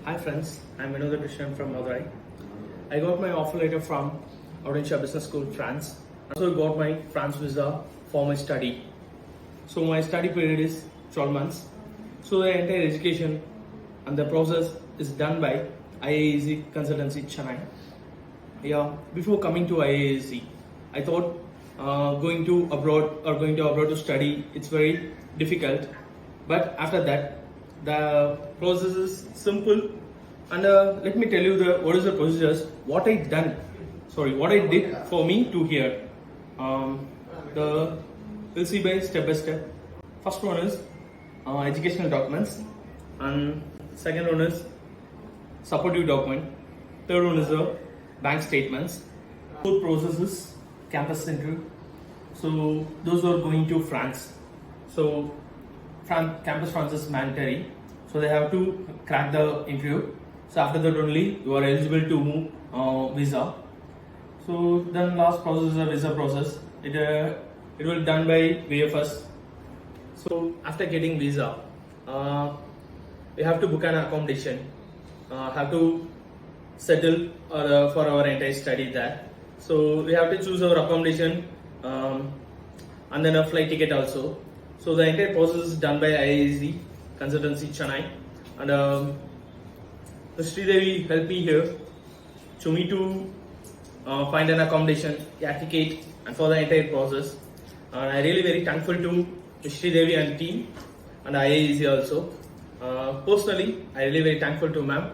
Hi friends, I'm krishnan from Madurai. I got my offer letter from Audencia Business School, France. I also got my France visa for my study. So my study period is 12 months. So the entire education and the process is done by IIEC Consultancy, Chennai. Before coming to IIEC, I thought going to abroad to study, it's very difficult. But after that, the process is simple, and let me tell you what is the procedures. What I did for me to here. We'll see by step. First one is educational documents, and second one is supportive document. Third one is the bank statements. Fourth process is campus interview. So those who are going to France. So campus France is mandatory, so they have to crack the interview. So after that only you are eligible to move visa. So then last process is a visa process. It will done by VFS. So after getting visa, we have to book an accommodation. Have to settle for our entire study there. So we have to choose our accommodation and then a flight ticket also. So the entire process is done by IIEC Consultancy, Chennai, and Sridevi helped me here to me to find an accommodation, ticket, and for the entire process. And I really very thankful to Sridevi and team and IIEC also. Personally, I really very thankful to ma'am.